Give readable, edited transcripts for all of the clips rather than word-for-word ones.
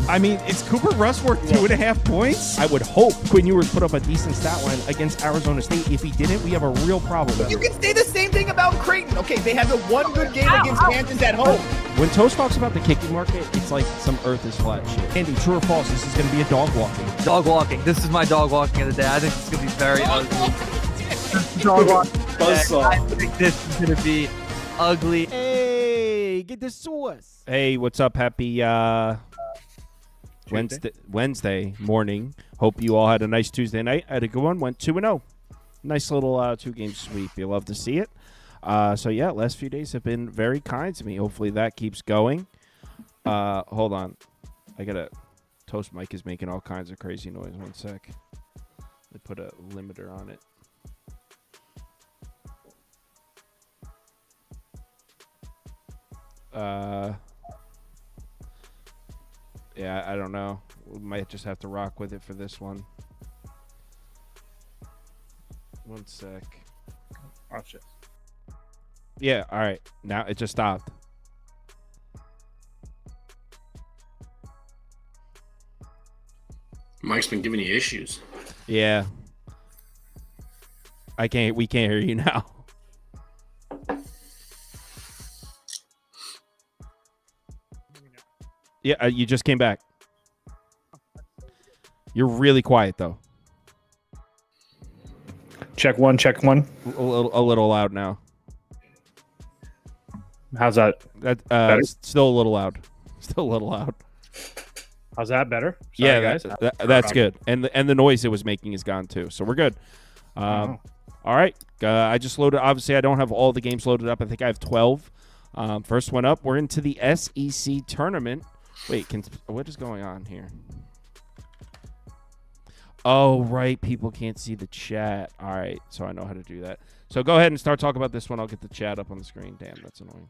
I mean, is Cooper Rush worth 2.5 points? I would hope Quinn Ewers put up a decent stat line against Arizona State. If he didn't, we have a real problem. You can say the same thing about Creighton. Okay, they had the one good game against Kansas at home. When Toast talks about the kicking market, it's like some earth is flat shit. Andy, true or false, this is going to be a dog walking. Dog walking. This is my dog walking of the day. I think it's going to be very ugly. Dog walking. I think this is going to be ugly. Hey, get the sauce. Hey, what's up? Happy Wednesday morning. Hope you all had a nice Tuesday night. I had a good one. Went 2-0. Nice little 2-game sweep. You love to see it. So, yeah, last few days have been very kind to me. Hopefully that keeps going. Hold on. I got to – Toast mic is making all kinds of crazy noise. 1 sec. They put a limiter on it. Yeah, I don't know. We might just have to rock with it for this one. 1 sec. Oh, shit. Yeah, all right. Now it just stopped. Mike's been giving you issues. Yeah. We can't hear you now. Yeah, you just came back. You're really quiet though. Check one. A little loud now. How's that? That still a little loud. How's that better? Sorry, Yeah, guys. that's good. And the noise it was making is gone too. So we're good. All right. I just loaded. Obviously, I don't have all the games loaded up. I think I have 12. First one up. We're into the SEC tournament. Wait, what is going on here? Oh, right. People can't see the chat. All right. So I know how to do that. So go ahead and start talking about this one. I'll get the chat up on the screen. Damn, that's annoying.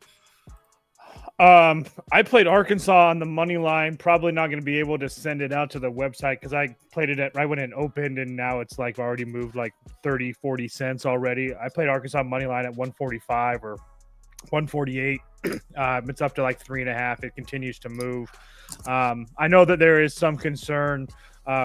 I played Arkansas on the money line. Probably not going to be able to send it out to the website because I played it right when it opened, and now it's like already moved like 30, 40 cents already. I played Arkansas money line at 145 or 148. It's up to like 3.5. It continues to move. I know that there is some concern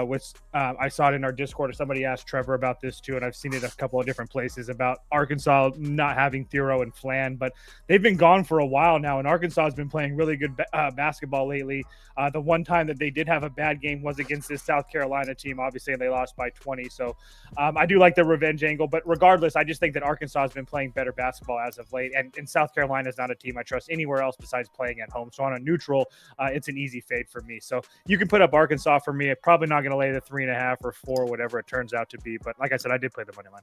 with I saw it in our Discord, or somebody asked Trevor about this too, and I've seen it a couple of different places about Arkansas not having Thero and Flan, but they've been gone for a while now, and Arkansas has been playing really good basketball lately. The one time that they did have a bad game was against this South Carolina team, obviously, and they lost by 20. So I do like the revenge angle, but regardless, I just think that Arkansas has been playing better basketball as of late, and South Carolina is not a team I trust anywhere else besides playing at home. So on a neutral, it's an easy fade for me. So you can put up Arkansas for me. Probably not going to lay the 3.5 or 4, whatever it turns out to be. But like I said, I did play the money line.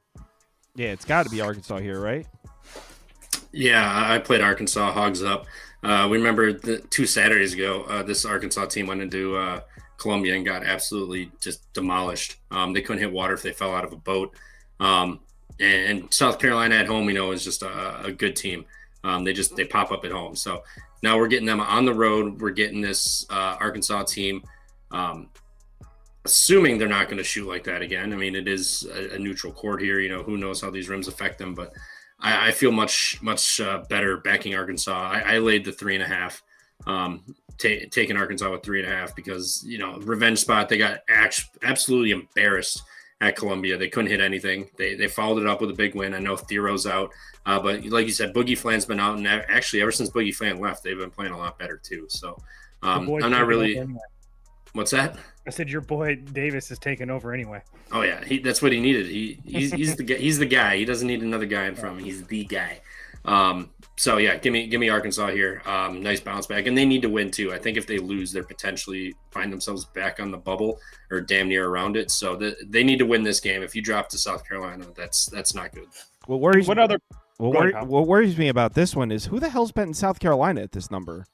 Yeah, it's got to be Arkansas here, right? Yeah, I played Arkansas Hogs up. We remember 2 Saturdays ago, this Arkansas team went into Columbia and got absolutely just demolished. They couldn't hit water if they fell out of a boat. And South Carolina at home, is just a good team. They pop up at home. So now we're getting them on the road. We're getting this Arkansas team. Assuming they're not going to shoot like that again. I mean, it is a neutral court here. Who knows how these rims affect them, but I feel much better backing Arkansas. I laid the 3.5, taking Arkansas with 3.5 because, revenge spot. They got absolutely embarrassed at Columbia. They couldn't hit anything. They followed it up with a big win. I know Thero's out, but like you said, Boogie Flan's been out, and actually ever since Boogie Flan left, they've been playing a lot better too. So I'm not really. What's that? I said your boy Davis is taking over anyway. Oh yeah, that's what he needed. He's the guy. He's the guy. He doesn't need another guy in front of him. He's the guy. So yeah, give me Arkansas here. Nice bounce back, and they need to win too. I think if they lose, they're potentially find themselves back on the bubble or damn near around it. So they need to win this game. If you drop to South Carolina, that's not good. What worries me about this one is who the hell's betting South Carolina at this number?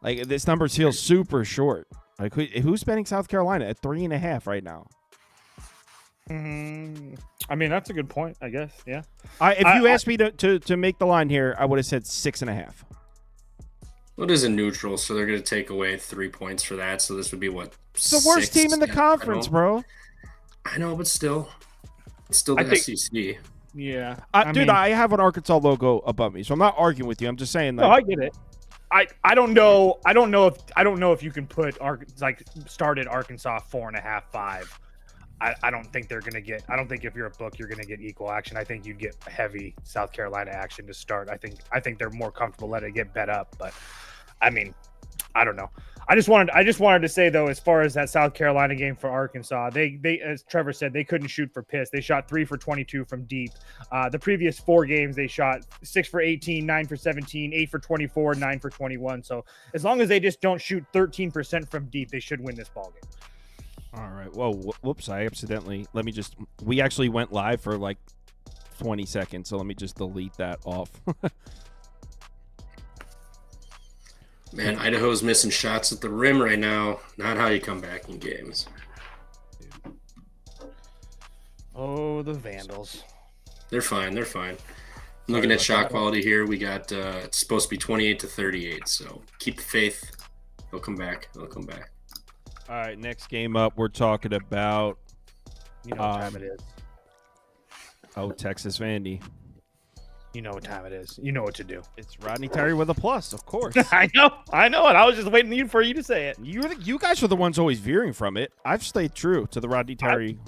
Like this number feels super short. Like who's betting South Carolina at 3.5 right now? I mean, that's a good point, I guess. Yeah. If you asked me to make the line here, I would have said 6.5. Well, it is a neutral, so they're going to take away 3 points for that. So this would be what? It's the worst team in the conference, bro. I know, but still, it's still the SEC. Yeah, dude, I have an Arkansas logo above me, so I'm not arguing with you. I'm just saying. No, I get it. I don't know. I don't know if you can put started Arkansas 4.5, 5. I don't think they're gonna get. I don't think if you're a book, you're gonna get equal action. I think you'd get heavy South Carolina action to start. I think they're more comfortable letting it get bet up. But I mean, I don't know. I just wanted to say though, as far as that South Carolina game for Arkansas, they as Trevor said, they couldn't shoot for piss. They shot 3 for 22 from deep. The previous 4 games, they shot 6 for 18, 9 for 17, 8 for 24, 9 for 21. So as long as they just don't shoot 13% from deep, they should win this ball game. All right. Whoa, whoops. I accidentally. We actually went live for like 20 seconds, so let me just delete that off. Man, Idaho's missing shots at the rim right now. Not how you come back in games. Oh, the Vandals. They're fine. Looking at shot quality here, we got it's supposed to be 28-38. So keep the faith. They'll come back. All right, next game up, we're talking about You know what time it is. Texas Vandy. You know what time it is. You know what to do. It's Rodney Terry with a plus, of course. I know it. I was just waiting for you to say it. You guys are the ones always veering from it. I've stayed true to the Rodney Terry.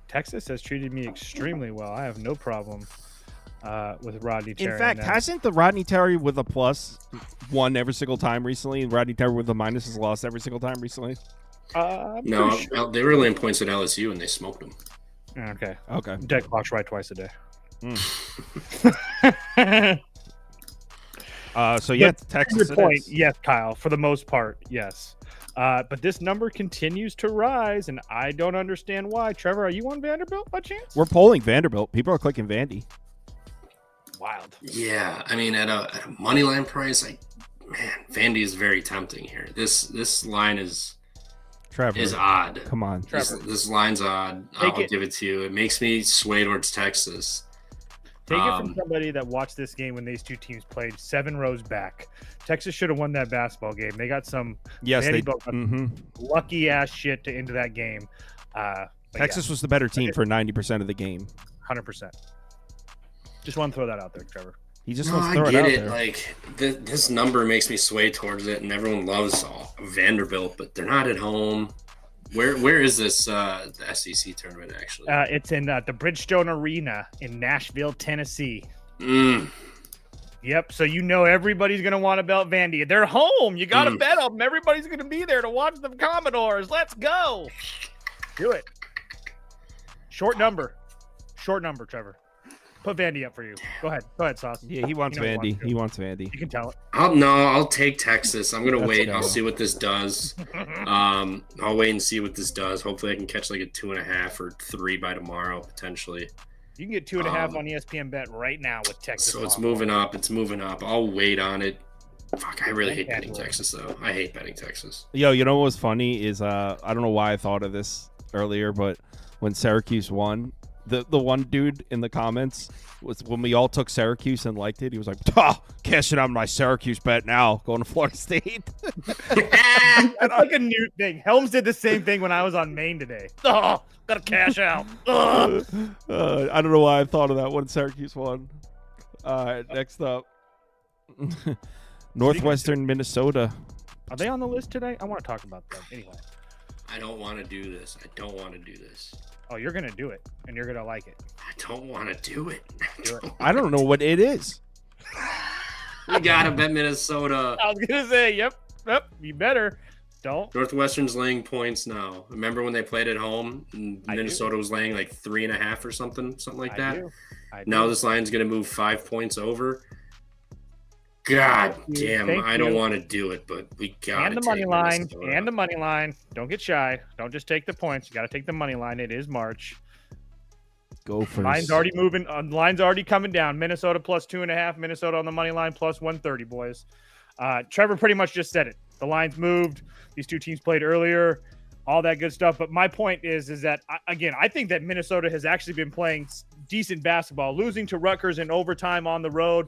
Texas has treated me extremely well. I have no problem with Rodney Terry. In fact, hasn't the Rodney Terry with a plus won every single time recently, and Rodney Terry with a minus has lost every single time recently? No, sure. They were laying points at LSU and they smoked them. Okay. Dead clock's right twice a day. So yeah, Texas. Good point. Yes, Kyle. For the most part, yes. But this number continues to rise, and I don't understand why. Trevor, are you on Vanderbilt by chance? We're polling Vanderbilt. People are clicking Vandy. Wild. Yeah, I mean, at a money line price, Vandy is very tempting here. This line is odd. Come on, Trevor. This line's odd. I'll give it to you. It makes me sway towards Texas. Take it from somebody that watched this game when these two teams played 7 rows back. Texas should have won that basketball game. They got some lucky ass shit to into that game. Texas was the better team for 90% of the game. 100%. Just want to throw that out there, Trevor. He just wants to throw it out there. Like this number makes me sway towards it, and everyone loves Vanderbilt, but they're not at home. Where is this the SEC tournament actually? It's in the Bridgestone Arena in Nashville, Tennessee. Yep. So everybody's going to want to bet Vandy. They're home. You got to bet them. Everybody's going to be there to watch the Commodores. Let's go. Do it. Short number, Trevor. Put Vandy up for you. Go ahead, Sauce. Yeah, he wants Vandy. He wants Vandy. You can tell it. I'll take Texas. I'm gonna wait. I'll see what this does. I'll wait and see what this does. Hopefully, I can catch like a 2.5 or 3 by tomorrow potentially. You can get 2.5 on ESPN Bet right now with Texas. So it's moving up. I'll wait on it. Fuck, I really hate betting Texas though. I hate betting Texas. Yo, you know what was funny is I don't know why I thought of this earlier, but when Syracuse won. The one dude in the comments was when we all took Syracuse and liked it. He was like, cashing out my Syracuse bet now, going to Florida State. That's like a new thing. Helms did the same thing when I was on Maine today. Gotta cash out. I don't know why I thought of that when Syracuse won. All right, next up. Northwestern, Minnesota. Are they on the list today? I want to talk about them. Anyway. I don't want to do this. Oh, you're going to do it, and you're going to like it. I don't want to do it. I don't know what it is. We got to bet Minnesota. I was going to say, yep, you better. Don't. Northwestern's laying points now. Remember when they played at home? And Minnesota was laying like 3.5 or something like that? I do. Now this line's going to move 5 points over. God damn, I don't want to do it, but we got to. And the money line. Don't get shy. Don't just take the points. You got to take the money line. It is March. Go for it. Line's already moving. Line's already coming down. Minnesota plus 2.5. Minnesota on the money line plus 130, boys. Trevor pretty much just said it. The line's moved. These two teams played earlier. All that good stuff. But my point is that, again, I think that Minnesota has actually been playing decent basketball, losing to Rutgers in overtime on the road.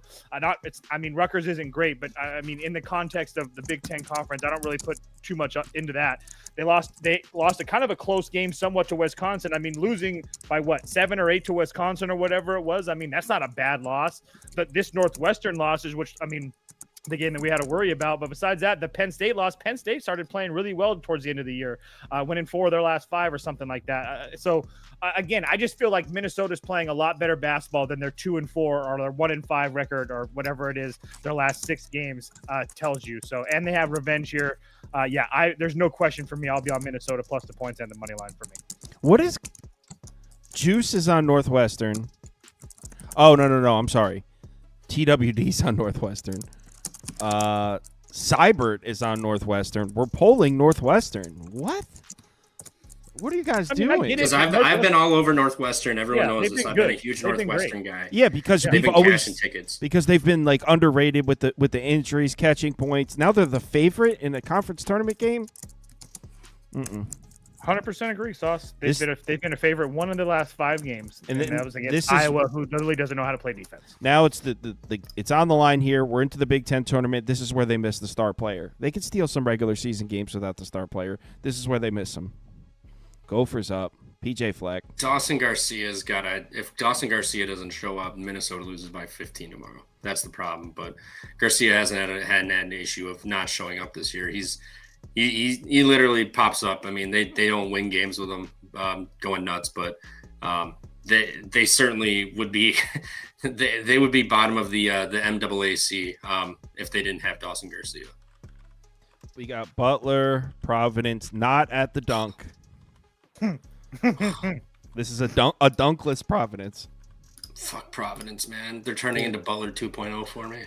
Rutgers isn't great, but in the context of the Big Ten Conference, I don't really put too much into that. They lost a kind of a close game somewhat to Wisconsin. Losing by 7 or 8 to Wisconsin or whatever it was. That's not a bad loss. But this Northwestern loss is, the game that we had to worry about. But besides that, the Penn State loss, Penn State started playing really well towards the end of the year, winning 4 of their last 5 or something like that. Again, I just feel like Minnesota's playing a lot better basketball than their 2-4 or their 1-5 record or whatever it is their last 6 games tells you. So, and they have revenge here. There's no question for me. I'll be on Minnesota plus the points and the money line for me. What is Juice is on Northwestern? Oh, no. I'm sorry. TWD's on Northwestern. Seibert is on Northwestern. We're polling Northwestern. What? What are you guys doing? Because I've been all over Northwestern. Everyone knows this. I've been a huge Northwestern guy. Yeah, because they've been cashing tickets. Because they've been like underrated with the injuries, catching points. Now they're the favorite in a conference tournament game. 100% agree, Sauce. They've been a favorite 1 of the last 5 games, and that was against Iowa, who literally doesn't know how to play defense. Now it's it's on the line here. We're into the Big Ten tournament. This is where they miss the star player. They could steal some regular season games without the star player. This is where they miss him. Gophers up. PJ Fleck. Dawson Garcia's got to. If Dawson Garcia doesn't show up, Minnesota loses by 15 tomorrow. That's the problem. But Garcia hasn't had an issue of not showing up this year. He literally pops up. I mean, they don't win games with him going nuts, but they certainly would be they would be bottom of the MAAC if they didn't have Dawson Garcia. We got Butler, Providence, not at the dunk. This is a dunkless Providence. Fuck Providence, man. They're turning into Butler 2.0 for me.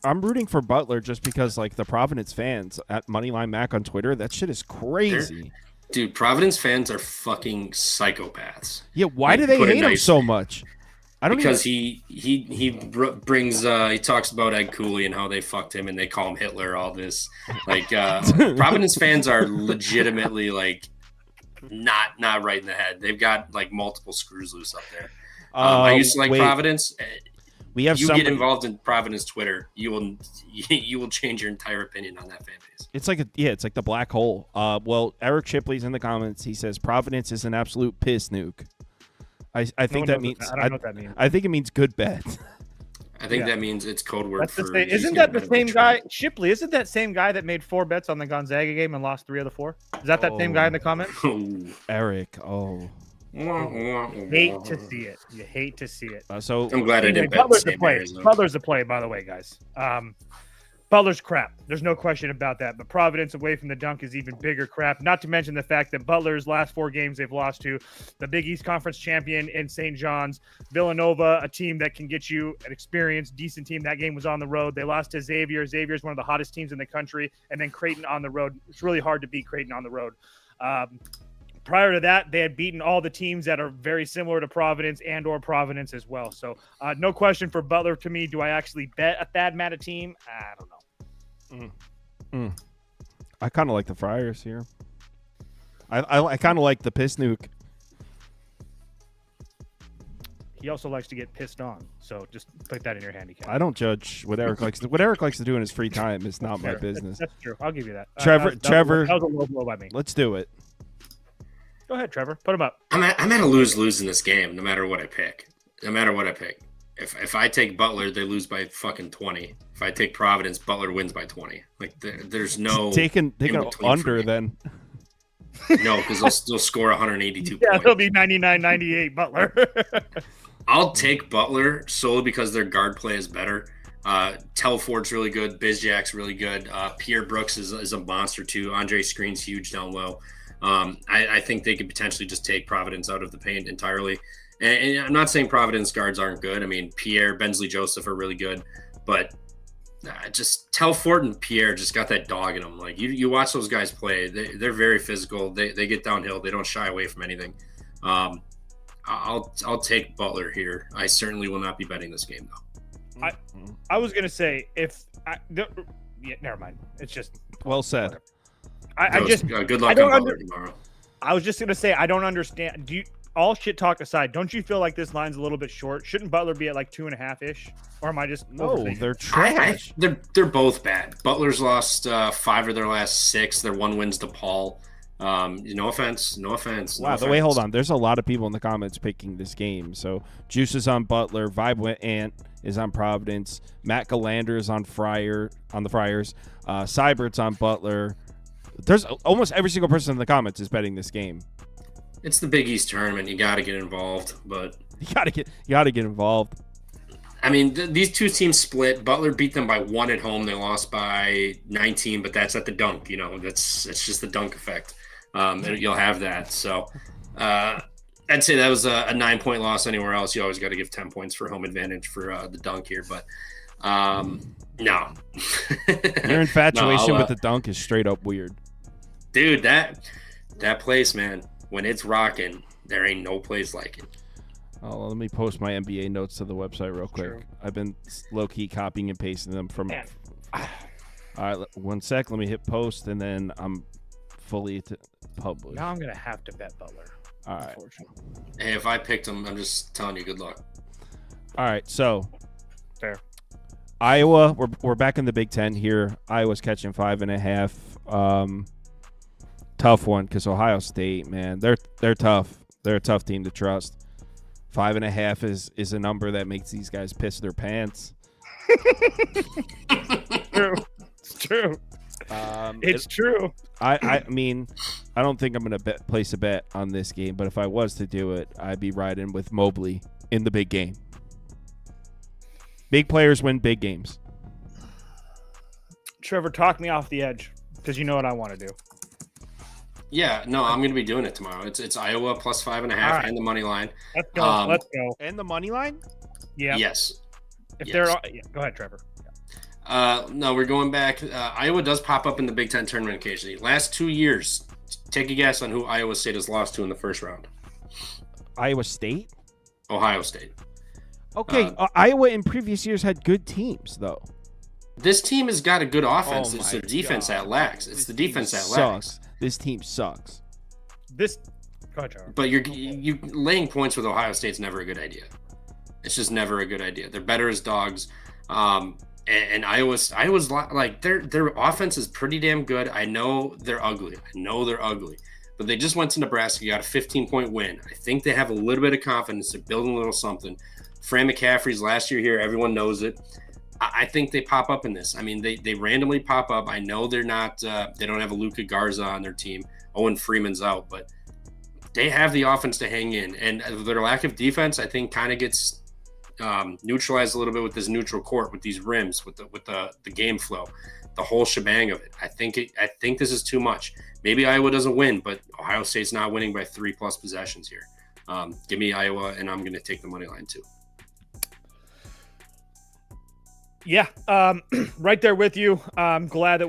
I'm rooting for Butler just because like the Providence fans at Moneyline Mac on Twitter, that shit is crazy. Dude, Providence fans are fucking psychopaths. Yeah, why do they hate him so much? Because he brings he talks about Ed Cooley and how they fucked him and they call him Hitler, all this. Like Providence fans are legitimately like not right in the head. They've got like multiple screws loose up there. I used to like Providence. Get involved in Providence Twitter, you will change your entire opinion on that fan base. It's like the black hole. Well, Eric Shipley's in the comments. He says Providence is an absolute piss nuke. I think that means. I don't know what that means. I think it means good bet. I think that means it's code word for. Isn't that the same guy, Shipley? Isn't that same guy that made 4 bets on the Gonzaga game and lost 3 of the 4? Is that same guy in the comments? Eric. Hate to see it. You hate to see it. So I'm glad I didn't bet Butler's the play. Butler's the play, by the way, guys. Butler's crap. There's no question about that. But Providence away from the dunk is even bigger crap. Not to mention the fact that Butler's last 4 games they've lost to the Big East Conference champion in St. John's, Villanova, a team that can get you an experienced, decent team. That game was on the road. They lost to Xavier. Xavier's one of the hottest teams in the country. And then Creighton on the road. It's really hard to beat Creighton on the road. Prior to that, they had beaten all the teams that are very similar to Providence and or Providence as well. So no question for Butler to me. Do I actually bet a Thad Matta team? I don't know. I kind of like the Friars here. I kind of like the piss nuke. He also likes to get pissed on, so just put that in your handicap. I don't judge what Eric likes. What Eric likes to do in his free time is not my business. That's true. I'll give you that. Trevor, that was a low blow by me. Let's do it. Go ahead, Trevor. Put him up. I'm at a lose in this game, no matter what I pick. If I take Butler, they lose by fucking 20. If I take Providence, Butler wins by 20. Like there's no taking under then. No, because they'll score 182 yeah, points. They'll be 99-98 Butler. I'll take Butler solely because their guard play is better. Telford's really good. Bizjak's really good. Pierre Brooks is a monster too. Andre Screen's huge down low. I think they could potentially just take Providence out of the paint entirely. And I'm not saying Providence guards aren't good. I mean, Pierre, Bensley Joseph are really good. But just Telford and Pierre just got that dog in them. Like, you watch those guys play. They're very physical. They get downhill. They don't shy away from anything. I'll take Butler here. I certainly will not be betting this game, though. I was going to say, never mind. It's just... Well said. Good luck on Butler tomorrow. I was just going to say, I don't understand. All shit talk aside, don't you feel like this line's a little bit short? Shouldn't Butler be at like 2.5-ish? Or am I just they're trash. They're both bad. Butler's lost 5 of their last 6. Their 1 wins to Paul. No offense. Wow. Wait, hold on. There's a lot of people in the comments picking this game. So Juice is on Butler. Vibe went Ant. is on Providence. Matt Galander is on the Friars. Seibert's on Butler. There's almost every single person in the comments is betting this game. It's the Big East tournament. You got to get involved, but you got to get involved. I mean, these two teams split. Butler beat them by 1 at home. They lost by 19, but that's at the dunk. It's just the dunk effect. You'll have that. So I'd say that was a 9-point loss anywhere else. You always got to give 10 points for home advantage for the dunk here. But no. Your infatuation with the dunk is straight up weird. Dude, that place, man, when it's rocking, there ain't no place like it. Oh, let me post my NBA notes to the website real quick. True. I've been low-key copying and pasting them from – all right, 1 sec. Let me hit post, and then I'm fully published. Now I'm going to have to bet Butler. All right. Hey, if I picked him, I'm just telling you, good luck. All right, so fair. Iowa, we're back in the Big Ten here. Iowa's catching 5.5. Tough one because Ohio State, man, they're tough. They're a tough team to trust. 5.5 is a number that makes these guys piss their pants. True. It's true. It's true. I mean, I don't think I'm going to place a bet on this game, but if I was to do it, I'd be riding with Mobley in the big game. Big players win big games. Trevor, talk me off the edge because you know what I want to do. Yeah, no, I'm going to be doing it tomorrow. It's Iowa plus 5.5 and the money line. Let's go. Let's go. And the money line? Yeah. Yes. Go ahead, Trevor. No, we're going back. Iowa does pop up in the Big Ten tournament occasionally. Last 2 years, take a guess on who Iowa State has lost to in the first round. Iowa State? Ohio State. Okay, Iowa in previous years had good teams, though. This team has got a good offense. It's their defense that lacks. It's the defense that lacks. This team sucks. Go ahead, Trevor. But you laying points with Ohio State's never a good idea. It's just never a good idea. They're better as dogs. And Iowa's like their offense is pretty damn good. I know they're ugly. But they just went to Nebraska, got a 15-point win. I think they have a little bit of confidence. They're building a little something. Fran McCaffrey's last year here. Everyone knows it. I think they pop up in this. I mean, they randomly pop up. I know they're not they don't have a Luka Garza on their team. Owen Freeman's out, but they have the offense to hang in. And their lack of defense, I think, kind of gets neutralized a little bit with this neutral court, with these rims, with the game flow, the whole shebang of it. I think this is too much. Maybe Iowa doesn't win, but Ohio State's not winning by 3+ possessions here. Give me Iowa, and I'm going to take the money line too. Yeah, right there with you. I'm glad that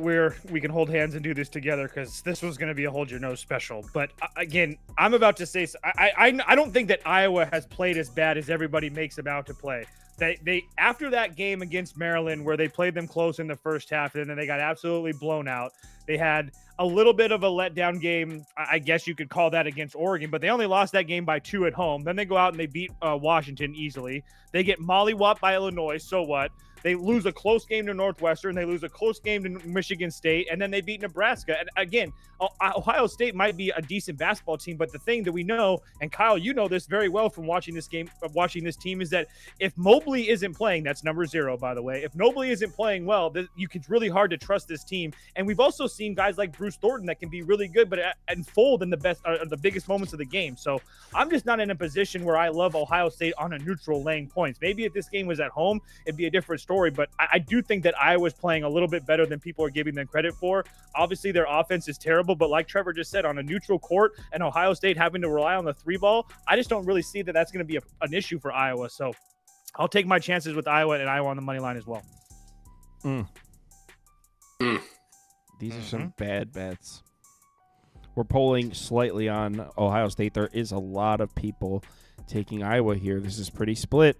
we can hold hands and do this together because this was going to be a hold your nose special. But again, I'm about to say I don't think that Iowa has played as bad as everybody makes them out to play. They after that game against Maryland where they played them close in the first half and then they got absolutely blown out. They had a little bit of a letdown game. I guess you could call that against Oregon, but they only lost that game by 2 at home. Then they go out and they beat Washington easily. They get mollywopped by Illinois. So what? They lose a close game to Northwestern. They lose a close game to Michigan State, and then they beat Nebraska. And again, Ohio State might be a decent basketball team, but the thing that we know, and Kyle, you know this very well from watching this game, watching this team, is that if Mobley isn't playing, that's number 0, by the way. If Mobley isn't playing well, it's really hard to trust this team. And we've also seen guys like Bruce Thornton that can be really good, but unfold in the biggest moments of the game. So I'm just not in a position where I love Ohio State on a neutral laying points. Maybe if this game was at home, it'd be a different story. But I do think that Iowa's playing a little bit better than people are giving them credit for. Obviously, their offense is terrible, but like Trevor just said, on a neutral court and Ohio State having to rely on the 3-ball, I just don't really see that that's going to be an issue for Iowa. So I'll take my chances with Iowa and Iowa on the money line as well. These are some bad bets. We're polling slightly on Ohio State. There is a lot of people taking Iowa here. This is pretty split.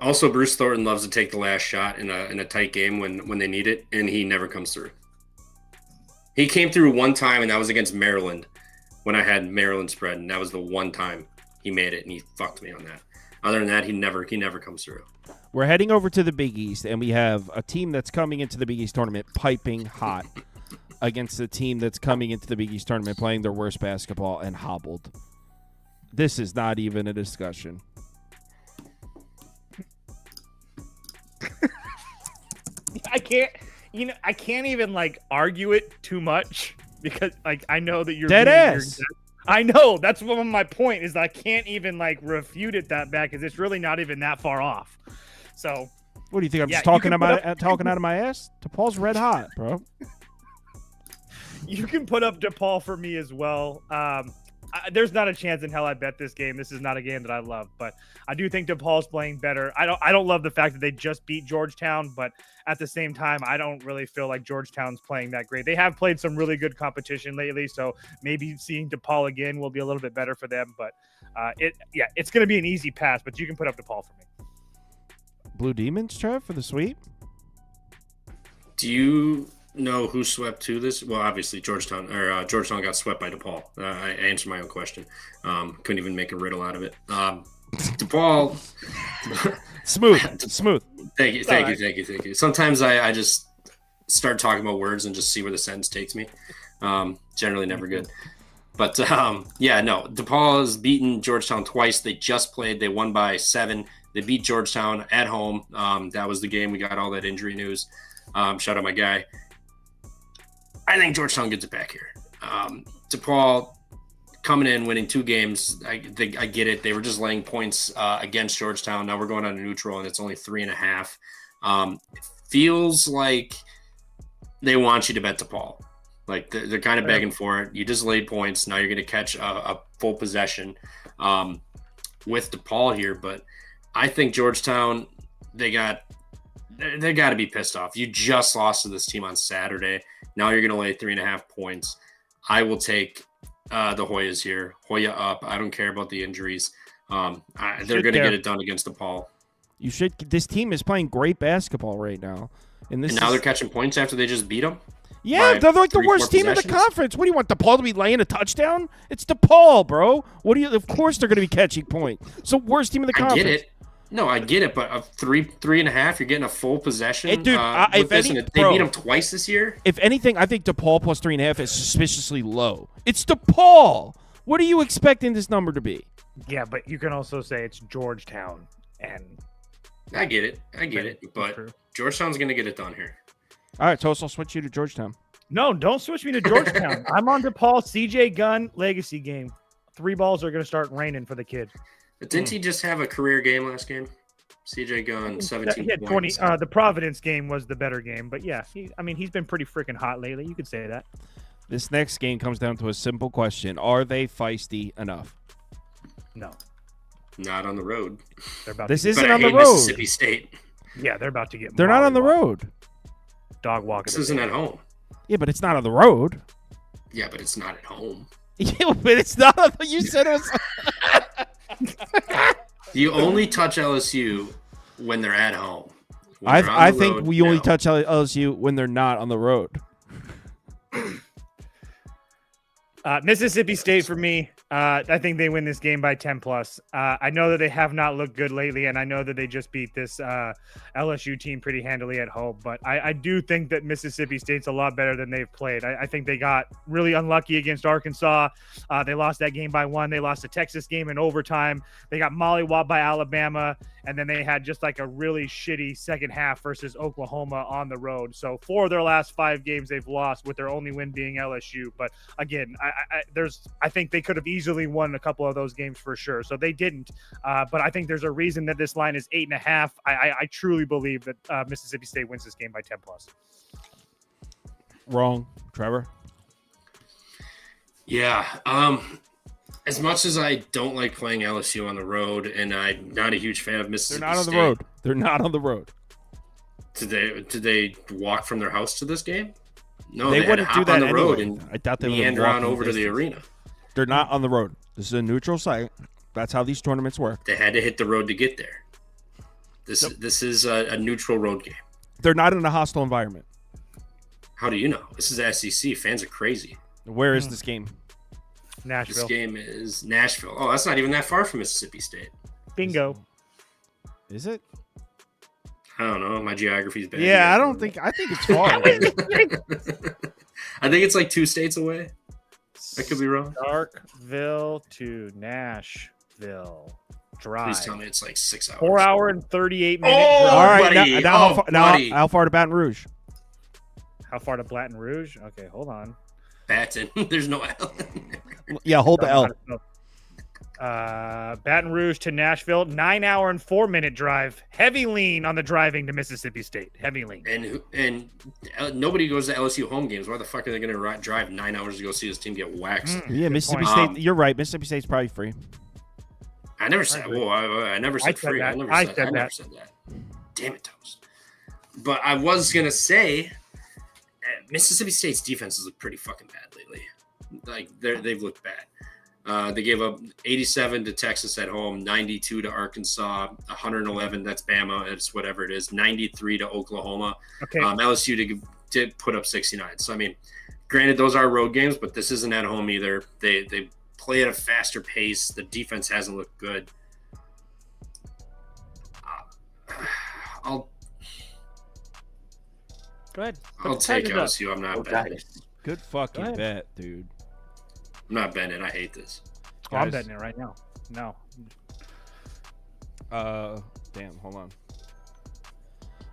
Also, Bruce Thornton loves to take the last shot in a tight game when they need it, and he never comes through. He came through one time, and that was against Maryland when I had Maryland spread, and that was the one time he made it, and he fucked me on that. Other than that, he never comes through. We're heading over to the Big East, and we have a team that's coming into the Big East tournament piping hot against a team that's coming into the Big East tournament playing their worst basketball and hobbled. This is not even a discussion. can't. I can't even like argue it too much because like I know that you're dead being ass. I know that's one of my point is I can't even like refute it that bad because it's really not even that far off. So What do you think? I'm Yeah, just you talking can put talking out of my ass? DePaul's red hot, bro. you can put up DePaul for me as well. There's not a chance in hell I bet this game. This is not a game that I love, but I do think DePaul's playing better. I don't love the fact that they just beat Georgetown, but at the same time, I don't really feel like Georgetown's playing that great. They have played some really good competition lately, so maybe seeing DePaul again will be a little bit better for them. But it's going to be an easy pass, but you can put up DePaul for me. Blue Demons, Trev, for the sweep? Do you know who swept to this? Well, obviously Georgetown got swept by DePaul. I answered my own question. Couldn't even make a riddle out of it. DePaul. Smooth. Thank you. Sometimes I just start talking about words and just see where the sentence takes me. Generally never good. But DePaul has beaten Georgetown twice. They just played. They won by 7. They beat Georgetown at home. That was the game. We got all that injury news. Shout out my guy. I think Georgetown gets it back here. DePaul coming in, winning 2 games. I get it. They were just laying points against Georgetown. Now we're going on a neutral, and it's only 3.5. It feels like they want you to bet DePaul. Like they're kind of begging for it. You just laid points. Now you're going to catch a full possession with DePaul here. But I think Georgetown, they got to be pissed off. You just lost to this team on Saturday. Now you're going to lay 3.5 points. I will take the Hoyas here. Hoya up. I don't care about the injuries. They're going to get it done against DePaul. You should. This team is playing great basketball right now. And now they're catching points after they just beat them? Yeah, they're like the worst team in the conference. What do you want, DePaul to be laying a touchdown? It's DePaul, bro. Of course they're going to be catching points. It's the worst team in the conference. I get it. No, I get it, but 3.5, you're getting a full possession. Dude, they beat them twice this year. If anything, I think DePaul plus 3.5 is suspiciously low. It's DePaul. What are you expecting this number to be? Yeah, but you can also say it's Georgetown, and I get it, but true. Georgetown's going to get it done here. All right, Toast, I'll switch you to Georgetown. No, don't switch me to Georgetown. I'm on DePaul. CJ Gunn legacy game. 3 balls are going to start raining for the kid. But didn't he just have a career game last game? CJ Gunn, 17 he had 20. The Providence game was the better game, but yeah, he's been pretty freaking hot lately. You could say that. This next game comes down to a simple question: are they feisty enough? No, not on the road. This isn't on the road. Mississippi State. Yeah, they're about to get. They're not on the road. Dog walk. This isn't at home. Yeah, but it's not on the road. Yeah, but it's not at home. Yeah, but it's not. You said it was. You only touch LSU when they're at home. I think we only touch LSU when they're not on the road. Mississippi State for me. I think they win this game by 10 plus. I know that they have not looked good lately, and I know that they just beat this LSU team pretty handily at home. But I do think that Mississippi State's a lot better than they've played. I think they got really unlucky against Arkansas. They lost that game by 1. They lost the Texas game in overtime. They got mollywopped by Alabama, and then they had just like a really shitty second half versus Oklahoma on the road. So 4 of their last 5 games they've lost, with their only win being LSU. But again, I think they could have easily won a couple of those games for sure. So they didn't. But I think there's a reason that this line is 8.5. I truly believe that Mississippi State wins this game by 10 plus. Wrong, Trevor. Yeah. As much as I don't like playing LSU on the road, and I'm not a huge fan of Mississippi State. They're not on the road. Did they walk from their house to this game? No, they wouldn't do that on the road anyway. and I doubt they would meander on over to the arena. They're not on the road. This is a neutral site. That's how these tournaments work. They had to hit the road to get there. This is a neutral road game. They're not in a hostile environment. How do you know? This is the SEC. Fans are crazy. Where is this game? Nashville. This game is Nashville. Oh, that's not even that far from Mississippi State. Bingo. Is it? I don't know. My geography's bad. Yeah, I think it's far. I think it's like 2 states away. I could be wrong. Starkville to Nashville drive. Please tell me it's like 6 hours. 4 hour and 38 minutes. Oh, all right, buddy. now how far to Baton Rouge? How far to Baton Rouge? Okay, hold on. Baton. There's no L. Yeah, hold the L. Baton Rouge to Nashville, 9 hour and 4 minute drive. Heavy lean on the driving to Mississippi State. Heavy lean. And nobody goes to LSU home games. Why the fuck are they going to drive 9 hours to go see this team get waxed? Yeah, Mississippi State. You're right. Mississippi State's probably free. I never said. Whoa, I never said free. I never said that. Damn it, Toast. But I was gonna say, Mississippi State's defenses look pretty fucking bad lately. Like they've looked bad. They gave up 87 to Texas at home, 92 to Arkansas, 111. That's Bama. It's whatever it is. 93 to Oklahoma. Okay. LSU did put up 69. So I mean, granted, those are road games, but this isn't at home either. They play at a faster pace. The defense hasn't looked good. Go ahead. I'll take LSU. I'm not betting it. Good fucking bet, dude. I'm not betting it. I hate this. Oh, I'm betting it right now. No. Damn, hold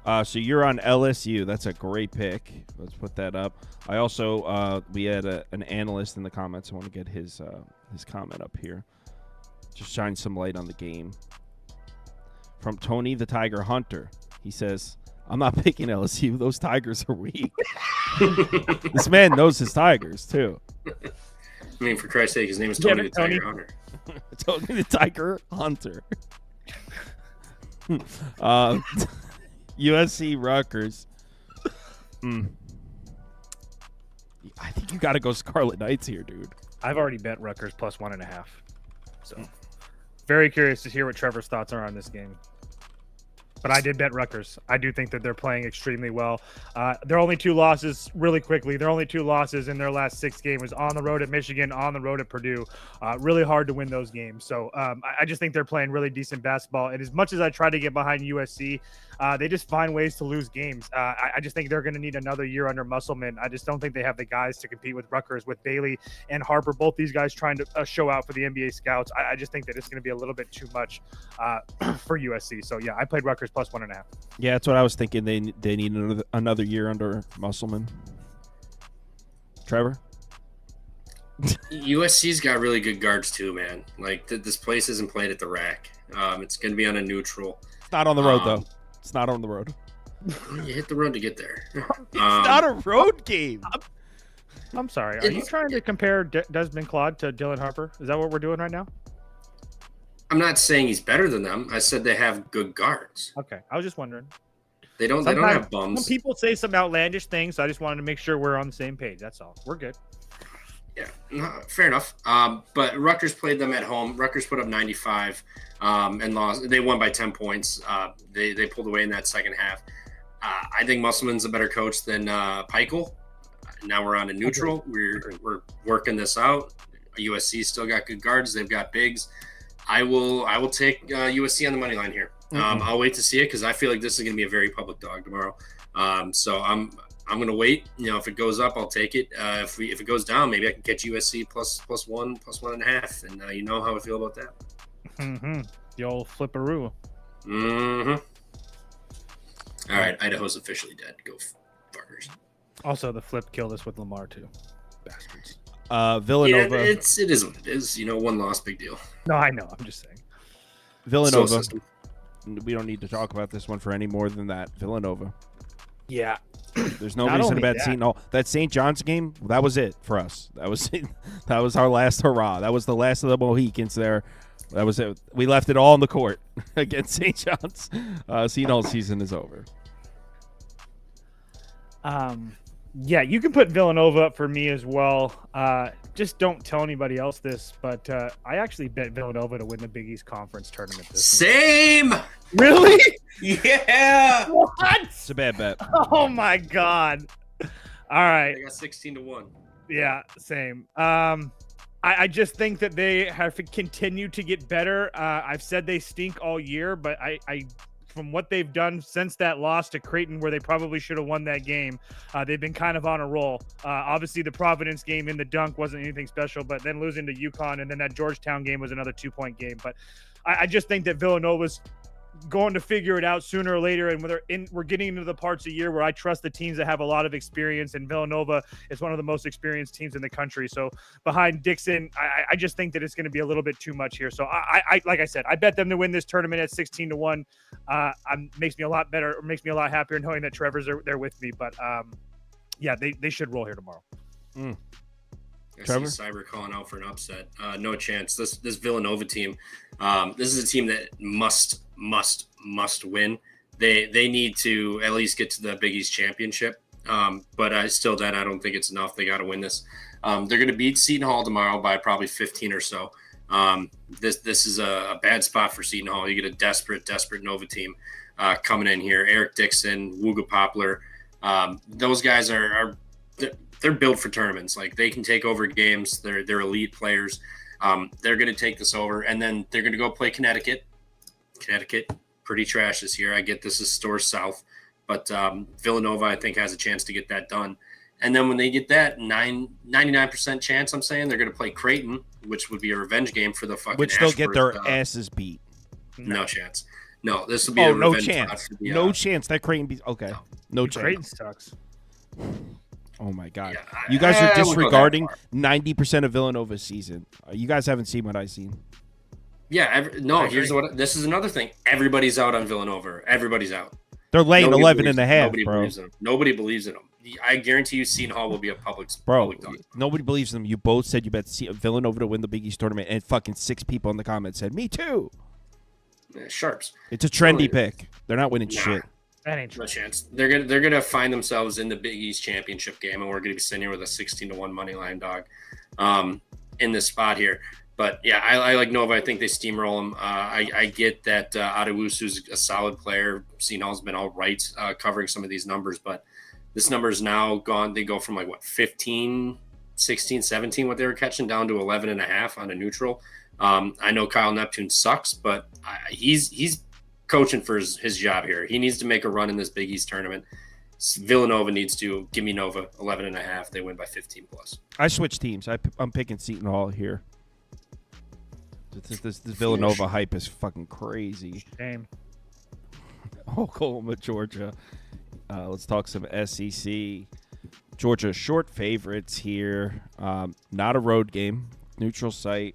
on. So you're on LSU. That's a great pick. Let's put that up. I also we had an analyst in the comments. I want to get his comment up here. Just shine some light on the game. From Tony the Tiger Hunter. He says, I'm not picking LSU. Those Tigers are weak. This man knows his Tigers, too. I mean, for Christ's sake, his name is Tony the Tiger Hunter. Tony the Tiger Hunter. USC Rutgers. I think you got to go Scarlet Knights here, dude. I've already bet Rutgers plus 1.5. So, very curious to hear what Trevor's thoughts are on this game. But I did bet Rutgers. I do think that they're playing extremely well. Their only two losses, really quickly, their only two losses in their last 6 games was on the road at Michigan, on the road at Purdue. Really hard to win those games. So I just think they're playing really decent basketball. And as much as I try to get behind USC, they just find ways to lose games. I just think they're going to need another year under Musselman. I just don't think they have the guys to compete with Rutgers, with Bailey and Harper, both these guys trying to show out for the NBA scouts. I just think that it's going to be a little bit too much for USC. So, yeah, I played Rutgers plus 1.5. Yeah, that's what I was thinking. They need another year under Musselman. Trevor? USC's got really good guards too, man. Like this place isn't played at the rack. It's going to be on a neutral. It's not on the road though. It's not on the road. You hit the road to get there. It's not a road game. I'm sorry. Are you trying to compare Desmond Claude to Dylan Harper? Is that what we're doing right now? I'm not saying he's better than them. I said they have good guards. Okay, I was just wondering. They don't have bums. Some people say some outlandish things, so I just wanted to make sure we're on the same page. That's all. We're good. Yeah, no, fair enough. But Rutgers played them at home. Rutgers put up 95 and lost. They won by 10 points. They pulled away in that second half. I think Musselman's a better coach than Peichel. Now we're on a neutral. We're working this out. USC still got good guards. They've got bigs. I will take USC on the money line here. I'll wait to see it because I feel like this is going to be a very public dog tomorrow. So I'm going to wait. You know, if it goes up, I'll take it. If it goes down, maybe I can catch USC plus 1, plus 1.5, and you know how I feel about that. Mm-hmm. The old flipperoo. Mm-hmm. All right, Idaho's officially dead. Go fuckers. Also, the flip killed us with Lamar too. Bastards. Villanova. Yeah, it is what it is. You know, one loss, big deal. No, I know. I'm just saying. Villanova. We don't need to talk about this one for any more than that. Villanova. Yeah. There's no reason to bet Seton. No, that St. John's game, that was it for us. That was our last hurrah. That was the last of the Mohicans there. That was it. We left it all on the court against St. John's. Seton's season is over. Yeah, you can put Villanova up for me as well. Just don't tell anybody else this, but I actually bet Villanova to win the Big East Conference tournament this Same! week. Really? Yeah! What? It's a bad bet. Oh, my God. All right. I got 16-1. Yeah, same. I just think that they have continued to get better. I've said they stink all year, but I from what they've done since that loss to Creighton, where they probably should have won that game, they've been kind of on a roll. Obviously, the Providence game in the dunk wasn't anything special, but then losing to UConn and then that Georgetown game was another 2-point game. But I just think that Villanova's going to figure it out sooner or later. And we're getting into the parts of the year where I trust the teams that have a lot of experience, and Villanova is one of the most experienced teams in the country. So behind Dixon, I just think that it's going to be a little bit too much here. So I like I said, I bet them to win this tournament at 16-1. Makes me a lot better, or makes me a lot happier knowing that Trevor's there with me. But yeah, they should roll here tomorrow. I Trevor? see Cyber calling out for an upset. No chance. This Villanova team, this is a team that must win. They need to at least get to the Big East championship. But I don't think it's enough. They got to win this. They're going to beat Seton Hall tomorrow by probably 15 or so. This is a bad spot for Seton Hall. You get a desperate Nova team coming in here. Eric Dixon, Wooga Poplar. Those guys they're built for tournaments. Like, they can take over games. They're elite players. They're going to take this over, and then they're going to go play Connecticut. Connecticut, pretty trash this year. I get this is Store South, but Villanova, I think, has a chance to get that done. And then when they get that 99% chance, I'm saying they're going to play Creighton, which would be a revenge game for the fucking Which they'll get their Ashworth, asses beat. No chance. No, this will be a no revenge chance. spot for the, No chance that Creighton beats. Okay. No Creighton chance. sucks. Oh, my God. Yeah, You guys are I wouldn't go that disregarding far. 90% of Villanova's season. You guys haven't seen what I've seen. Yeah, this is another thing. Everybody's out on Villanova. Everybody's out. They're laying Nobody 11 believes and a them. half, Nobody bro. believes in them. Nobody believes in them. I guarantee you Seton Hall will be a public Bro, dog. nobody believes them. You both said you bet Villanova to win the Big East tournament, and fucking 6 people in the comments said, me too. Yeah, Sharps. It's a trendy pick. They're not winning shit. That ain't true. No chance. They're gonna find themselves in the Big East championship game, and we're gonna be sitting here with a 16-1 money line dog in this spot here. But yeah, I like Nova. I think they steamroll them. I get that Adewusu's a solid player. Seton Hall's been all right covering some of these numbers, but this number is now gone. They go from like 15, 16, 17, what they were catching, down to 11 and a half on a neutral. I know Kyle Neptune sucks, but he's coaching for his job here. He needs to make a run in this Big East tournament. Villanova needs to give me Nova 11 and a half. They win by 15 plus. I switched teams. I'm picking Seton Hall here. This Villanova hype is fucking crazy. Shame. Oklahoma, Georgia. Let's talk some SEC. Georgia short favorites here. Not a road game. Neutral site.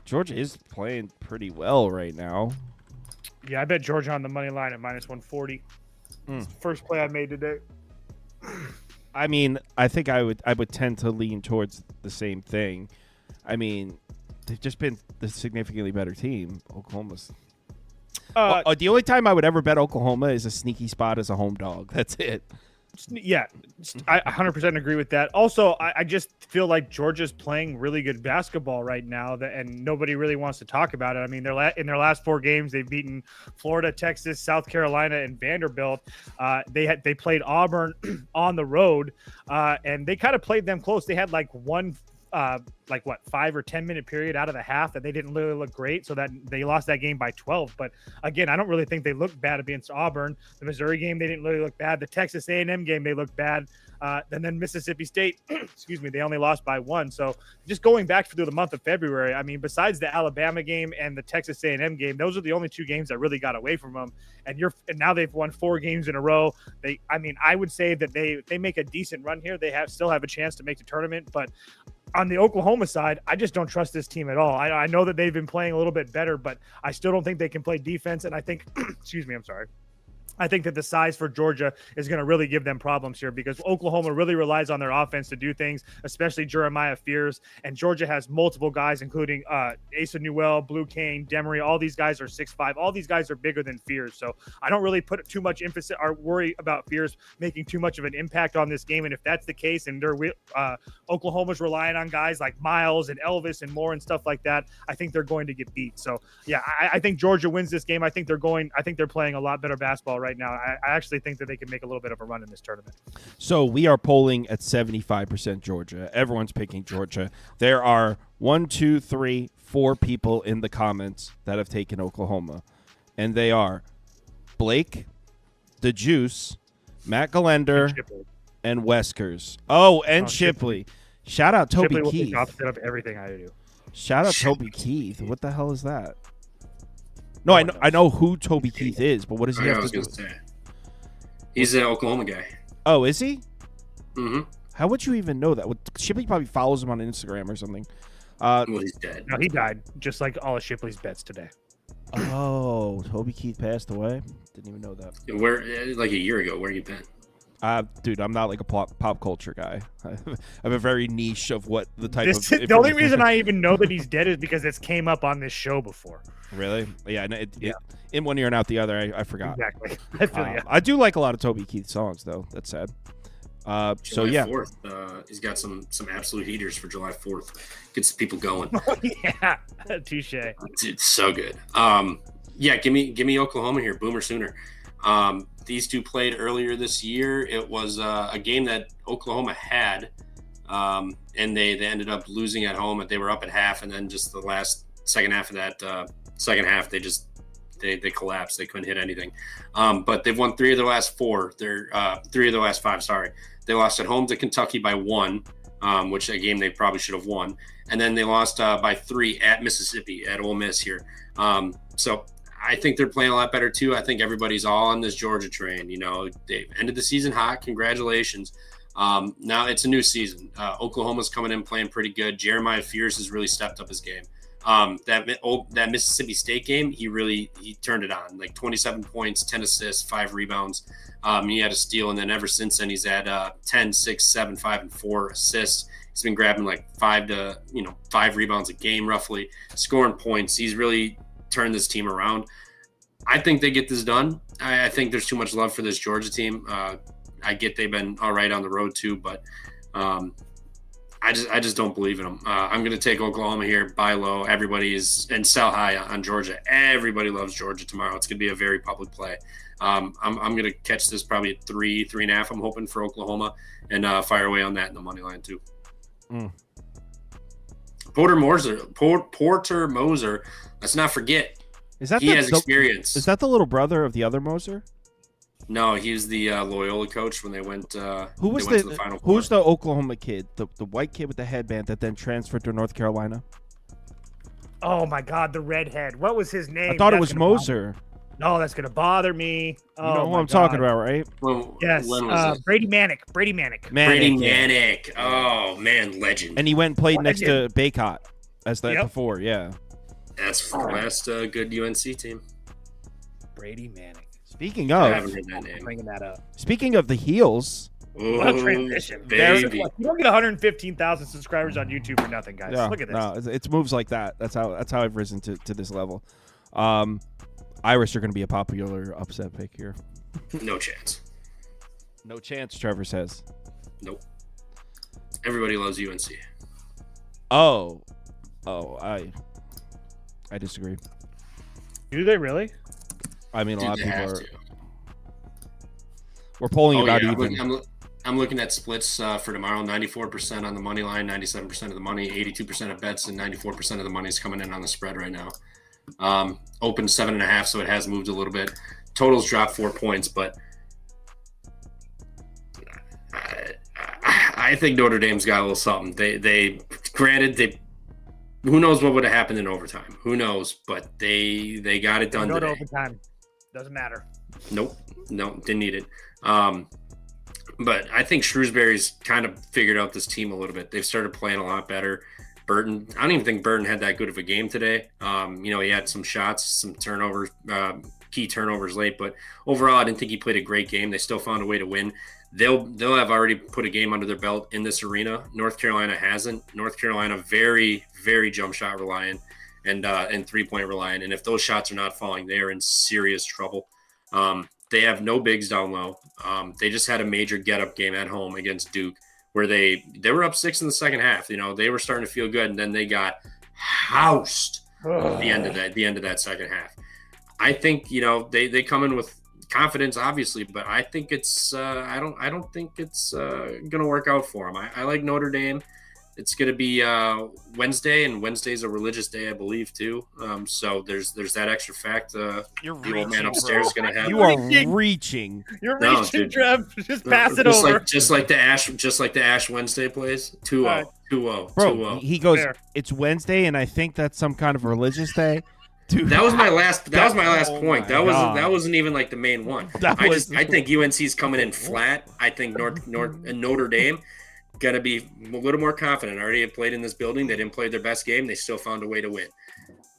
Georgia is playing pretty well right now. Yeah, I bet Georgia on the money line at -140. First play I made today. I mean, I think I would tend to lean towards the same thing. I mean, they've just been the significantly better team. Oklahoma's. The only time I would ever bet Oklahoma is a sneaky spot as a home dog. That's it. Yeah, I 100% agree with that. Also, I just feel like Georgia's playing really good basketball right now, and nobody really wants to talk about it. I mean, in their last 4 games, they've beaten Florida, Texas, South Carolina, and Vanderbilt. They played Auburn on the road, and they kind of played them close. They had like 5 or 10 minute period out of the half that they didn't really look great, so that they lost that game by 12. But again, I don't really think they looked bad against Auburn. The Missouri game, they didn't really look bad. The Texas A&M game, they looked bad. And then Mississippi State, excuse me, they only lost by 1. So just going back through the month of February, I mean, besides the Alabama game and the Texas A&M game, those are the only 2 games that really got away from them. And now they've won 4 games in a row. I would say that they make a decent run here. They still have a chance to make the tournament, but on the Oklahoma side, I just don't trust this team at all. I know that they've been playing a little bit better, but I still don't think they can play defense. And I think, excuse me, I'm sorry. I think that the size for Georgia is going to really give them problems here, because Oklahoma really relies on their offense to do things, especially Jeremiah Fears. And Georgia has multiple guys, including Asa Newell, Blue Kane, Demery. All these guys are 6'5". All these guys are bigger than Fears. So I don't really put too much emphasis or worry about Fears making too much of an impact on this game. And if that's the case, and Oklahoma's relying on guys like Miles and Elvis and more and stuff like that, I think they're going to get beat. So yeah, I think Georgia wins this game. I think they're playing a lot better basketball right now. I actually think that they can make a little bit of a run in this tournament. So we are polling at 75% Georgia. Everyone's picking Georgia. There are 1, 2, 3, 4 people in the comments that have taken Oklahoma, and they are Blake, the Juice, Matt Galender, and Weskers. Oh, and Shipley. Shout out Toby Shipley will Keith. be the opposite of everything I do. Shout out Toby Keith. What the hell is that? No, I know who Toby Keith is, but what does he have to do? He's an Oklahoma guy. Oh, is he? Mm-hmm. How would you even know that? Shipley probably follows him on Instagram or something. Well, he's dead. No, he died, just like all of Shipley's bets today. Oh, Toby Keith passed away? Didn't even know that. Where, like a year ago, where you been? Dude, I'm not like a pop culture guy. I'm a very niche of what the type of. The only reason I even know that he's dead is because it's came up on this show before. Really? Yeah. In one ear and out the other. I forgot. Exactly. I feel you. I do like a lot of Toby Keith songs, though. That's sad. So yeah, 4th, he's got some absolute heaters for July 4th. Gets people going. Yeah, touche. Dude, so good. Yeah, give me Oklahoma here, Boomer Sooner. These two played earlier this year. It was a game that Oklahoma had, and they ended up losing at home. They were up at half, and then just the second half of that second half, they collapsed. They couldn't hit anything. But they've won 3 of their last 4. They're 3 of their last 5. Sorry, they lost at home to Kentucky by 1, which a game they probably should have won, and then they lost by 3 at Mississippi at Ole Miss here. So I think they're playing a lot better too. I think everybody's all on this Georgia train. You know, they ended the season hot. Congratulations. Now it's a new season. Oklahoma's coming in playing pretty good. Jeremiah Fears has really stepped up his game. That Mississippi State game, he turned it on. Like 27 points, 10 assists, 5 rebounds. He had a steal, and then ever since then he's had 10, 6, 7, 5, and 4 assists. He's been grabbing like 5 rebounds a game roughly, scoring points. He's really turned this team around. I think they get this done. I think there's too much love for this Georgia team. I get they've been all right on the road too, but I just don't believe in them. I'm going to take Oklahoma here, buy low. And sell high on Georgia. Everybody loves Georgia tomorrow. It's going to be a very public play. I'm going to catch this probably at 3.5. I'm hoping for Oklahoma, and fire away on that in the money line too. Porter Moser. Let's not forget. He has experience. Is that the little brother of the other Moser? No, he was the Loyola coach when they went. To the Final Four. Who's the Oklahoma kid? The white kid with the headband that then transferred to North Carolina. Oh my God, the redhead. What was his name? I thought it was Moser. No, that's gonna bother me. You know who I'm talking about, right? Yes. When was Brady Manick. Brady Manick. Oh man, legend. And he went and played next to Baycott as that before. Yeah. That's the last good UNC team. Brady Manick. Speaking of, I haven't heard that name. Bringing that up. Speaking of the heels, what a transition, baby. You don't get 115,000 subscribers on YouTube for nothing, guys. Yeah, look at this. No, it's moves like that. That's how I've risen to this level. Irish are going to be a popular upset pick here. No chance. No chance, Trevor says. Nope. Everybody loves UNC. I disagree. Do they really? I mean, a lot of people are. We're polling about even. I'm looking at splits for tomorrow. 94% on the money line, 97% of the money, 82% of bets, and 94% of the money is coming in on the spread right now. Open 7.5, so it has moved a little bit. Totals dropped 4 points, but I think Notre Dame's got a little something. Who knows what would have happened in overtime? Who knows? But they got it done today. Overtime. Doesn't matter. Nope. No, didn't need it. But I think Shrewsbury's kind of figured out this team a little bit. They've started playing a lot better. Burton, I don't even think Burton had that good of a game today. He had some shots, some turnovers, key turnovers late, but overall, I didn't think he played a great game. They still found a way to win. They'll have already put a game under their belt in this arena. North Carolina hasn't. North Carolina very, very jump shot reliant and 3-point reliant. And if those shots are not falling, they are in serious trouble. They have no bigs down low. They just had a major get-up game at home against Duke where they were up 6 in the second half. They were starting to feel good, and then they got housed at the end of that second half. I think they come in with confidence, obviously, but I think it's I don't think it's gonna work out for them. I like Notre Dame. It's gonna be Wednesday, and Wednesday's a religious day, I believe, too. So there's that extra fact. The old man upstairs is gonna have. You are reaching. You're reaching, Trev. Just pass it over. Just like the Ash Wednesday plays. 2-0. 2-0. Bro, 2-0. he goes, Fair. it's Wednesday, and I think that's some kind of religious day. Dude, That was my last. That was my last oh point. my That wasn't. God. That wasn't even like the main one. I think UNC's coming in flat. I think Notre Dame gonna be a little more confident. Already have played in this building. They didn't play their best game. They still found a way to win.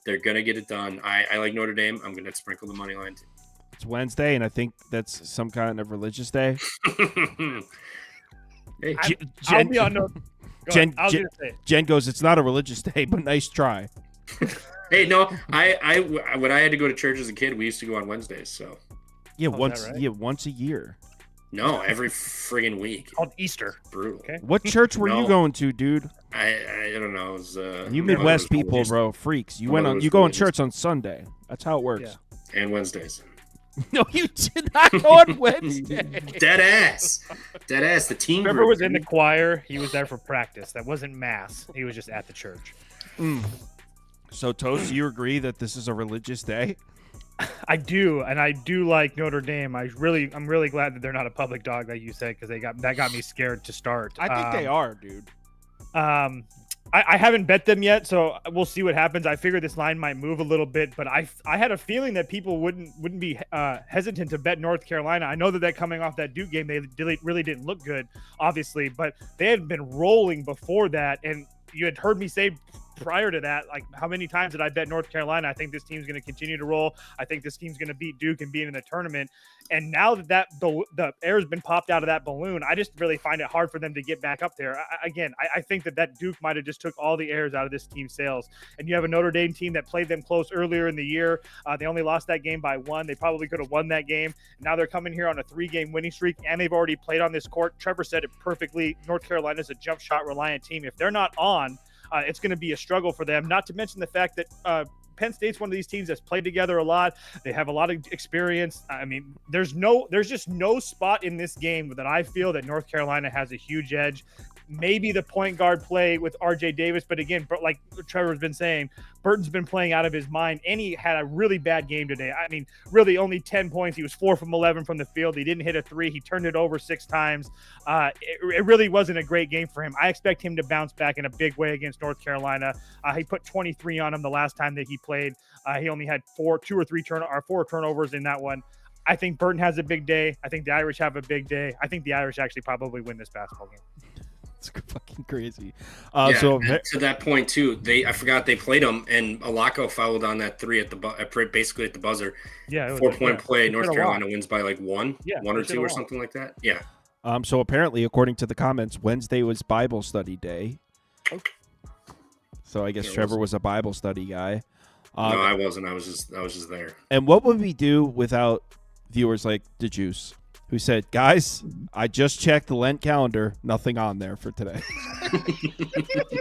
They're gonna get it done. I like Notre Dame. I'm gonna sprinkle the money line too. It's Wednesday, and I think that's some kind of religious day. Hey, I'll be on no. Jen goes, it's not a religious day, but nice try. hey, no. I when I had to go to church as a kid, we used to go on Wednesdays. So Yeah, Oh, is that right? once a year. no, every friggin' week. Called Easter. Brutal. Okay. What church were you No. going to, dude? I don't know. It was, You my mother Midwest was people, religious. bro, freaks. You My went mother on. was You go on religious. church on Sunday. That's how it works. And Wednesdays. No, you did not go on Wednesday. Dead ass. The team Trevor group. was in the choir. He was there for practice. That wasn't mass. He was just at the church. So, Toast, you agree that this is a religious day? I do, and I do like Notre Dame. I'm really glad that they're not a public dog, like you said, because that got me scared to start. I think they are, dude. I haven't bet them yet, so we'll see what happens. I figure this line might move a little bit, but I had a feeling that people wouldn't be hesitant to bet North Carolina. I know that coming off that Duke game, they really didn't look good, obviously, but they had been rolling before that, and you had heard me say prior to that, like, how many times did I bet North Carolina? I think this team's going to continue to roll. I think this team's going to beat Duke and be in the tournament. And now that the air has been popped out of that balloon, I just really find it hard for them to get back up there. I think that Duke might have just took all the airs out of this team's sails. And you have a Notre Dame team that played them close earlier in the year. They only lost that game by 1. They probably could have won that game. Now they're coming here on a 3-game winning streak, and they've already played on this court. Trevor said it perfectly. North Carolina's a jump shot reliant team. If they're not on, it's going to be a struggle for them, not to mention the fact that Penn State's one of these teams that's played together a lot. They have a lot of experience. I mean, there's just no spot in this game that I feel that North Carolina has a huge edge. Maybe the point guard play with RJ Davis, but again, like Trevor's been saying, Burton's been playing out of his mind, and he had a really bad game today. I mean, really only 10 points. He was 4 from 11 from the field. He didn't hit a 3. He turned it over 6 times. It really wasn't a great game for him. I expect him to bounce back in a big way against North Carolina. He put 23 on him the last time that he played. He only had 4 turnovers in that one. I think Burton has a big day. I think the Irish have a big day. I think the Irish actually probably win this basketball game. It's fucking crazy. So to that point too, I forgot they played them, and Alako fouled on that 3 basically at the buzzer. Yeah, 4-point play. North Carolina wins by like 1 or 2 or something like that. Yeah. So apparently, according to the comments, Wednesday was Bible study day. Okay. So I guess Trevor was a Bible study guy. No, I wasn't. I was just there. And what would we do without viewers like the Juice, who said, "Guys, I just checked the Lent calendar. Nothing on there for today."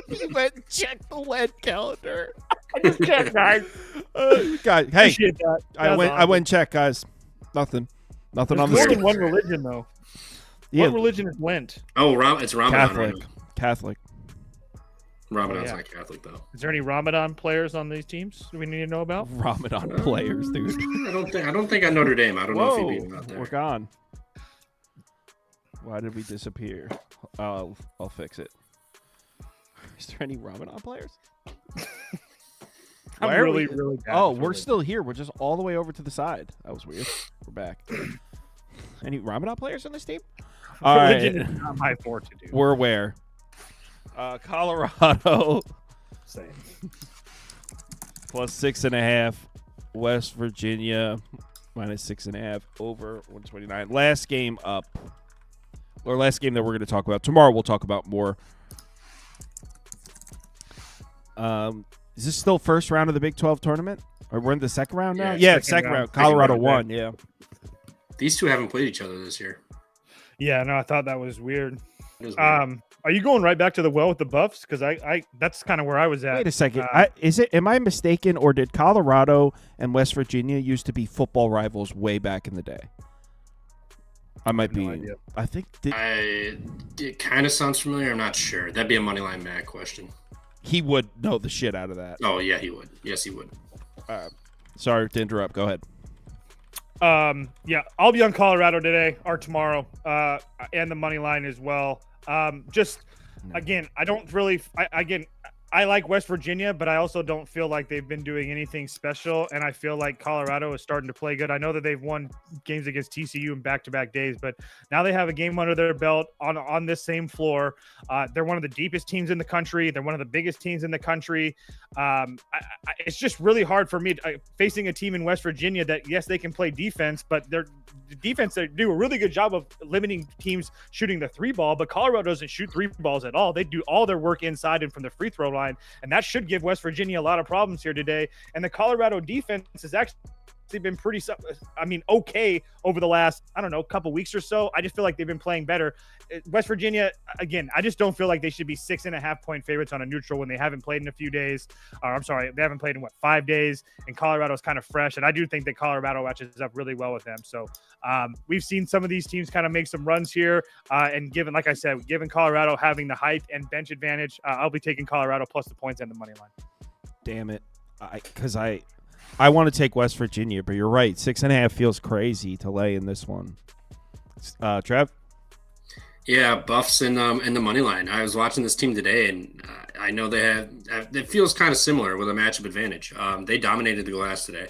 He went and checked the Lent calendar. I just checked, guys. Guys, hey, Appreciate that. I went and checked, guys. Nothing on the More schedule. than one religion, though. Yeah, What religion is Lent? Oh, it's Ramadan. Catholic. Ramadan's Oh, yeah. not Catholic though. Is there any Ramadan players on these teams we need to know about? Ramadan players, dude. I don't think on Notre Dame. I don't know if he'd be out there. We're gone. Why did we disappear? I'll fix it. Is there any Ramadan players? I'm Why are really we- bad. Oh, for we're religion. still here. We're just all the way over to the side. That was weird. We're back. Any Ramadan players on this team? All Religion right. is not my forte, dude. We're where? Colorado Same. plus 6.5. West Virginia minus 6.5 over 129. Last game up. Or last game that we're going to talk about. Tomorrow we'll talk about more. Is this still first round of the Big 12 tournament? Or we're in the second round now? Yeah, Yeah, second round. Colorado won, yeah. These two haven't played each other this year. Yeah, no, I thought that was weird. It was weird. Are you going right back to the well with the Buffs? Because I that's kind of where I was at. Wait a second. Am I mistaken, or did Colorado and West Virginia used to be football rivals way back in the day? I might be. no idea. I think It kind of sounds familiar. I'm not sure. That'd be a Moneyline Mac question. he would know the shit out of that. Oh, yeah, he would. Yes, he would. Sorry to interrupt. Go ahead. Yeah, I'll be on Colorado today or tomorrow, and the money line as well. Just Again, I don't really. I like West Virginia, but I also don't feel like they've been doing anything special. And I feel like Colorado is starting to play good. I know that they've won games against TCU in back-to-back days, but now they have a game under their belt on this same floor. They're one of the deepest teams in the country. They're one of the biggest teams in the country. It's just really hard for me facing a team in West Virginia that, yes, they can play defense, but they're the defense, they do a really good job of limiting teams shooting the three ball, but Colorado doesn't shoot three balls at all. They do all their work inside and from the free throw line, and that should give West Virginia a lot of problems here today. And the Colorado defense has actually been pretty, okay over the last, couple weeks or so. I just feel like they've been playing better. West Virginia, again, I just don't feel like they should be 6.5-point favorites on a neutral when they haven't played in a few days. They haven't played in 5 days, and Colorado's kind of fresh. And I do think that Colorado matches up really well with them. So we've seen some of these teams kind of make some runs here. And given Colorado having the height and bench advantage, I'll be taking Colorado plus the points and the money line. Damn it. I want to take West Virginia, but you're right. 6.5 feels crazy to lay in this one. Trev? Yeah, Buffs and the money line. I was watching this team today, and I know they have. It feels kind of similar with a matchup advantage. They dominated the glass today,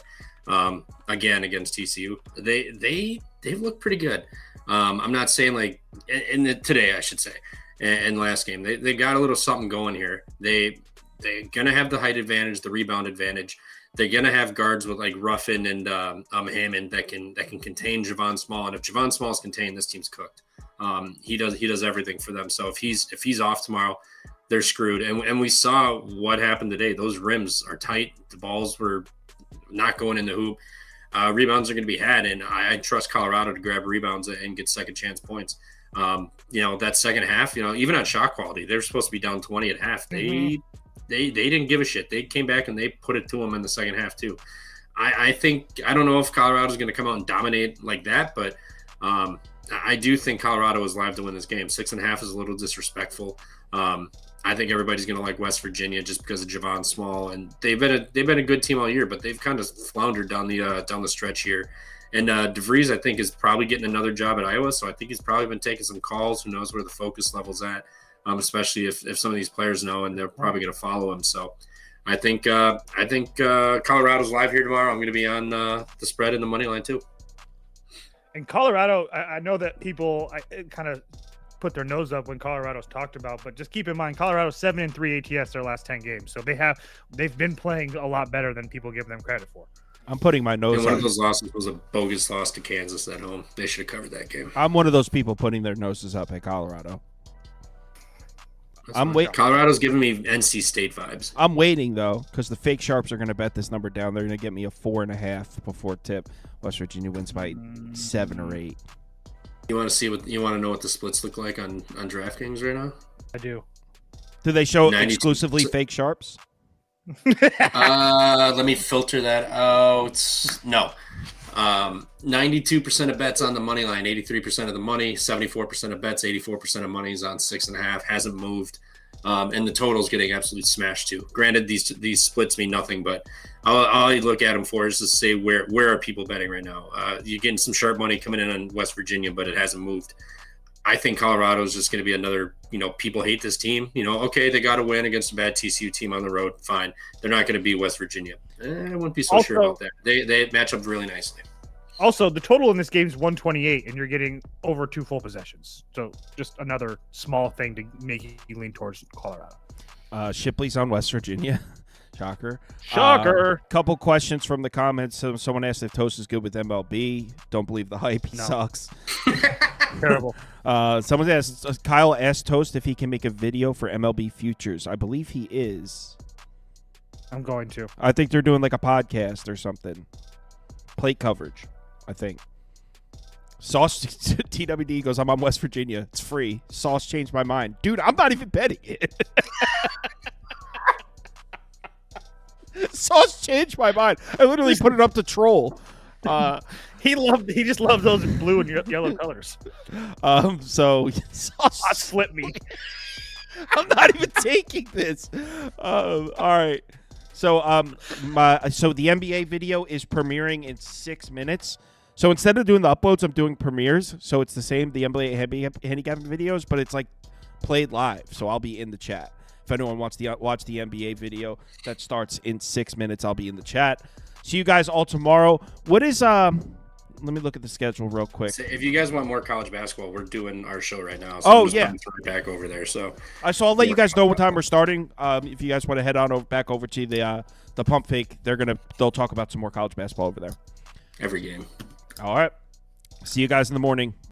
again against TCU. They've looked pretty good. I'm not saying today, I should say, in the last game they got a little something going here. They're gonna have the height advantage, the rebound advantage. They're gonna have guards with like Ruffin and Hammond that can contain Javon Small, and if Javon Small is contained, this team's cooked. He does everything for them. So if he's off tomorrow, they're screwed. And we saw what happened today. Those rims are tight. The balls were not going in the hoop. Rebounds are going to be had, and I trust Colorado to grab rebounds and get second chance points. That second half, even on shot quality, they're supposed to be down 20 at half. They didn't give a shit. They came back and they put it to them in the second half too. I don't know if Colorado's going to come out and dominate like that, but I do think Colorado is live to win this game. 6.5 is a little disrespectful. I think everybody's going to like West Virginia just because of Javon Small, and they've been a good team all year, but they've kind of floundered down the stretch here. And DeVries, I think, is probably getting another job at Iowa, so I think he's probably been taking some calls. Who knows where the focus level's at? Especially if some of these players know, and they're probably going to follow him. So I think Colorado's live here tomorrow. I'm going to be on the spread and the money line too. And Colorado, I know that people kind of put their nose up when Colorado's talked about, but just keep in mind, Colorado's 7-3 ATS their last 10 games, so they've been playing a lot better than people give them credit for. I'm putting my nose. One of those losses was a bogus loss to Kansas at home. They should have covered that game. I'm one of those people putting their noses up at Colorado. Colorado's giving me NC State vibes. I'm waiting though, because the fake sharps are going to bet this number down. They're going to get me a 4.5 before tip. West Virginia wins by 7 or 8. You want to know what the splits look like on DraftKings right now? I do. Do they show exclusively fake sharps? Let me filter that out. No. 92% of bets on the money line, 83% of the money, 74% of bets, 84% of money is on 6.5. Hasn't moved, and the total's getting absolutely smashed too. Granted, these splits mean nothing, but all I look at them for is to say where are people betting right now. You're getting some sharp money coming in on West Virginia, but it hasn't moved. I think Colorado is just going to be another. People hate this team. Okay, they got to win against a bad TCU team on the road. Fine, they're not going to beat West Virginia. I wouldn't be so sure about that. They match up really nicely. Also, the total in this game is 128, and you're getting over 2 full possessions. So just another small thing to make you lean towards Colorado. Shipley's on West Virginia. Shocker. Couple questions from the comments. Someone asked if Toast is good with MLB. Don't believe the hype. He sucks. Terrible. Someone asked, Kyle asked Toast if he can make a video for MLB Futures. I believe he is. I'm going to. I think they're doing like a podcast or something. Plate coverage, I think. Sauce TWD goes, I'm on West Virginia. It's free. Sauce changed my mind. Dude, I'm not even betting it. Sauce changed my mind. I literally put it up to troll. He just loves those blue and yellow colors. So Sauce flipped me. I'm not even taking this. All right. So the NBA video is premiering in 6 minutes. So instead of doing the uploads, I'm doing premieres. So it's the same, the NBA handicapping videos, but it's like played live, so I'll be in the chat. If anyone wants to watch the NBA video that starts in 6 minutes, I'll be in the chat. See you guys all tomorrow. What is let me look at the schedule real quick. So if you guys want more college basketball, we're doing our show right now. So Oh, I'm just yeah. gonna throw it back over there. So I'll let you guys know what time we're starting. If you guys want to head on back over to the Pump Fake, they'll talk about some more college basketball over there. every game. All right. See you guys in the morning.